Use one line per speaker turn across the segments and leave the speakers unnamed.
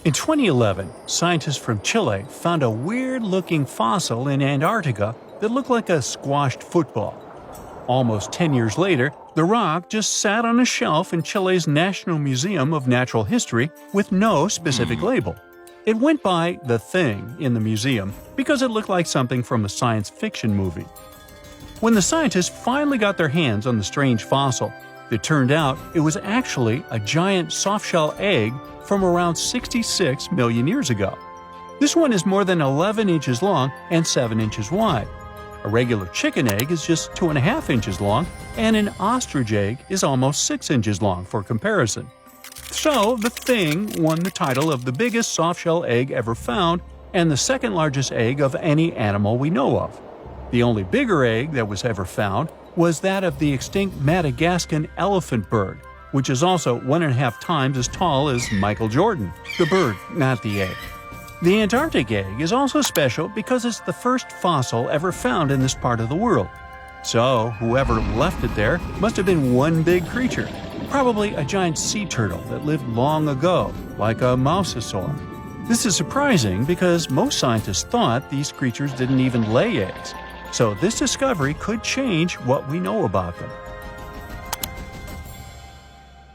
In 2011, scientists from Chile found a weird-looking fossil in Antarctica that looked like a squashed football. Almost 10 years later, the rock just sat on a shelf in Chile's National Museum of Natural History with no specific label. It went by The Thing in the museum because it looked like something from a science fiction movie. When the scientists finally got their hands on the strange fossil, it turned out it was actually a giant soft-shell egg from around 66 million years ago. This one is more than 11 inches long and 7 inches wide. A regular chicken egg is just 2.5 inches long, and an ostrich egg is almost 6 inches long for comparison. So, the Thing won the title of the biggest soft-shell egg ever found and the second largest egg of any animal we know of. The only bigger egg that was ever found was that of the extinct Madagascan elephant bird, which is also 1.5 times as tall as Michael Jordan. The bird, not the egg. The Antarctic egg is also special because it's the first fossil ever found in this part of the world. So, whoever left it there must have been one big creature, probably a giant sea turtle that lived long ago, like a mosasaur. This is surprising because most scientists thought these creatures didn't even lay eggs, so this discovery could change what we know about them.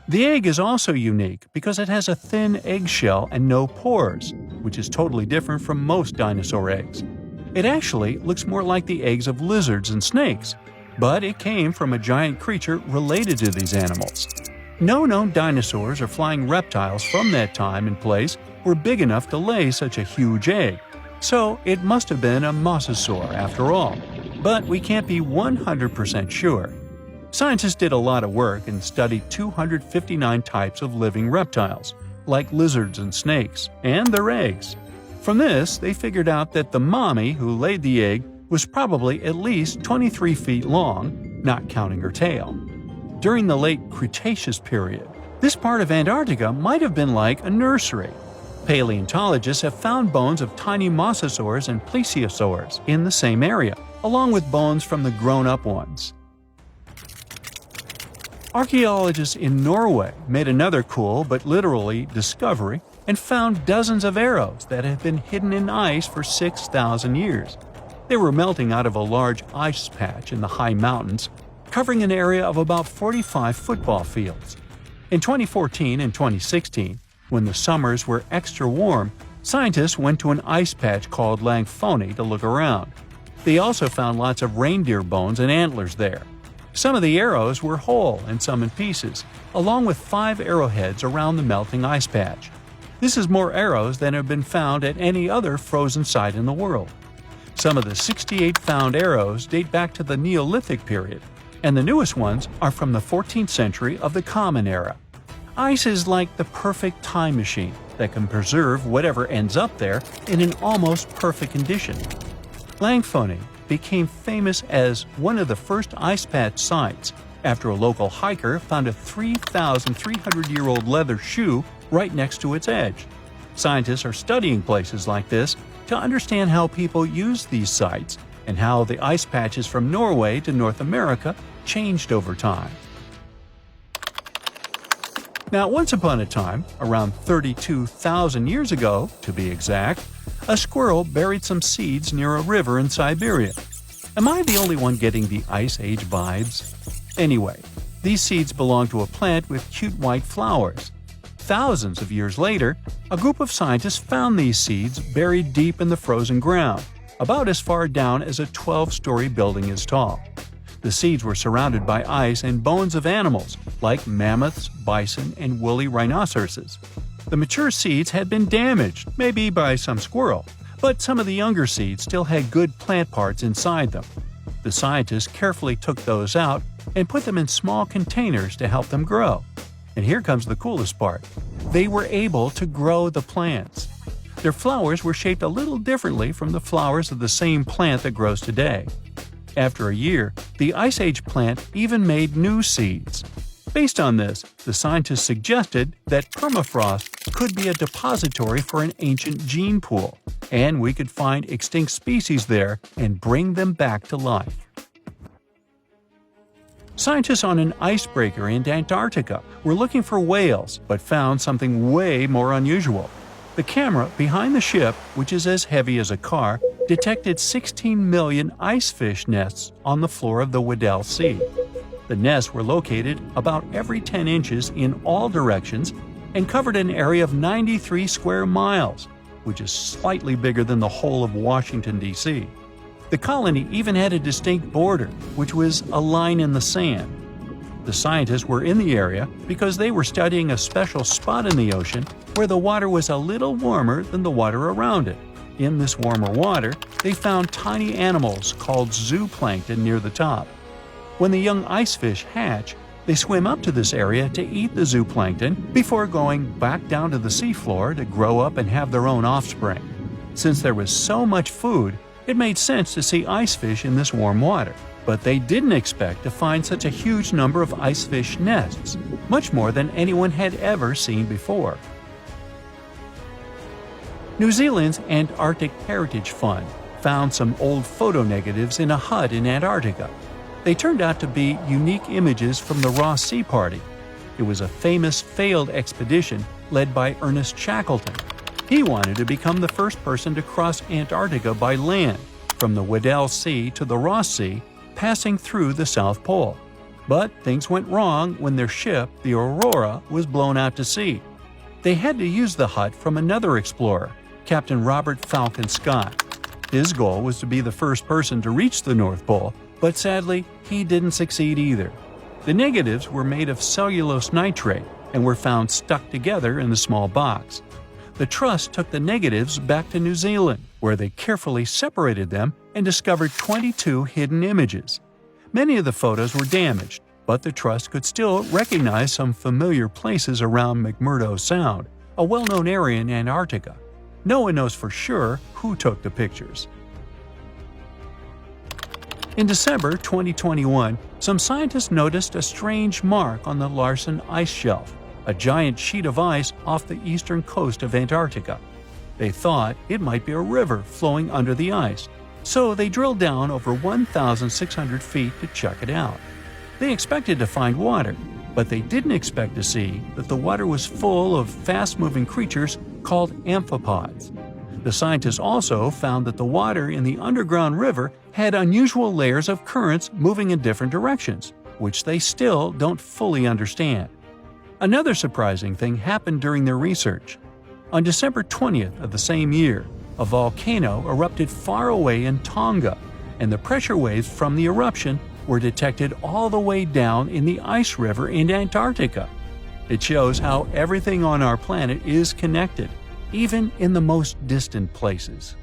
The egg is also unique because it has a thin eggshell and no pores, which is totally different from most dinosaur eggs. It actually looks more like the eggs of lizards and snakes, but it came from a giant creature related to these animals. No known dinosaurs or flying reptiles from that time and place were big enough to lay such a huge egg, so it must have been a mosasaur after all. But we can't be 100% sure. Scientists did a lot of work and studied 259 types of living reptiles, like lizards and snakes, and their eggs. From this, they figured out that the mommy who laid the egg was probably at least 23 feet long, not counting her tail. During the late Cretaceous period, this part of Antarctica might have been like a nursery. Paleontologists have found bones of tiny mosasaurs and plesiosaurs in the same area, along with bones from the grown-up ones. Archaeologists in Norway made another cool but literally discovery and found dozens of arrows that had been hidden in ice for 6,000 years. They were melting out of a large ice patch in the high mountains, covering an area of about 45 football fields. In 2014 and 2016, when the summers were extra warm, scientists went to an ice patch called Langfoni to look around. They also found lots of reindeer bones and antlers there. Some of the arrows were whole and some in pieces, along with 5 arrowheads around the melting ice patch. This is more arrows than have been found at any other frozen site in the world. Some of the 68 found arrows date back to the Neolithic period, and the newest ones are from the 14th century of the Common Era. Ice is like the perfect time machine that can preserve whatever ends up there in an almost perfect condition. Langfoni became famous as one of the first ice patch sites after a local hiker found a 3,300-year-old leather shoe right next to its edge. Scientists are studying places like this to understand how people use these sites and how the ice patches from Norway to North America changed over time. Now, once upon a time, around 32,000 years ago, to be exact, a squirrel buried some seeds near a river in Siberia. Am I the only one getting the Ice Age vibes? Anyway, these seeds belong to a plant with cute white flowers. Thousands of years later, a group of scientists found these seeds buried deep in the frozen ground, about as far down as a 12-story building is tall. The seeds were surrounded by ice and bones of animals, like mammoths, bison, and woolly rhinoceroses. The mature seeds had been damaged, maybe by some squirrel, but some of the younger seeds still had good plant parts inside them. The scientists carefully took those out and put them in small containers to help them grow. And here comes the coolest part. They were able to grow the plants. Their flowers were shaped a little differently from the flowers of the same plant that grows today. After a year, the Ice Age plant even made new seeds. Based on this, the scientists suggested that permafrost could be a depository for an ancient gene pool, and we could find extinct species there and bring them back to life. Scientists on an icebreaker in Antarctica were looking for whales but found something way more unusual. The camera behind the ship, which is as heavy as a car, detected 16 million ice fish nests on the floor of the Weddell Sea. The nests were located about every 10 inches in all directions and covered an area of 93 square miles, which is slightly bigger than the whole of Washington, D.C. The colony even had a distinct border, which was a line in the sand. The scientists were in the area because they were studying a special spot in the ocean where the water was a little warmer than the water around it. In this warmer water, they found tiny animals called zooplankton near the top. When the young ice fish hatch, they swim up to this area to eat the zooplankton before going back down to the seafloor to grow up and have their own offspring. Since there was so much food, it made sense to see ice fish in this warm water. But they didn't expect to find such a huge number of ice fish nests, much more than anyone had ever seen before. New Zealand's Antarctic Heritage Fund found some old photo negatives in a hut in Antarctica. They turned out to be unique images from the Ross Sea Party. It was a famous failed expedition led by Ernest Shackleton. He wanted to become the first person to cross Antarctica by land, from the Weddell Sea to the Ross Sea, passing through the South Pole. But things went wrong when their ship, the Aurora, was blown out to sea. They had to use the hut from another explorer, Captain Robert Falcon Scott. His goal was to be the first person to reach the North Pole, but sadly, he didn't succeed either. The negatives were made of cellulose nitrate and were found stuck together in the small box. The Trust took the negatives back to New Zealand, where they carefully separated them and discovered 22 hidden images. Many of the photos were damaged, but the Trust could still recognize some familiar places around McMurdo Sound, a well-known area in Antarctica. No one knows for sure who took the pictures. In December 2021, some scientists noticed a strange mark on the Larsen Ice Shelf, a giant sheet of ice off the eastern coast of Antarctica. They thought it might be a river flowing under the ice, so they drilled down over 1,600 feet to check it out. They expected to find water, but they didn't expect to see that the water was full of fast-moving creatures called amphipods. The scientists also found that the water in the underground river had unusual layers of currents moving in different directions, which they still don't fully understand. Another surprising thing happened during their research. On December 20th of the same year, a volcano erupted far away in Tonga, and the pressure waves from the eruption were detected all the way down in the ice river in Antarctica. It shows how everything on our planet is connected, even in the most distant places.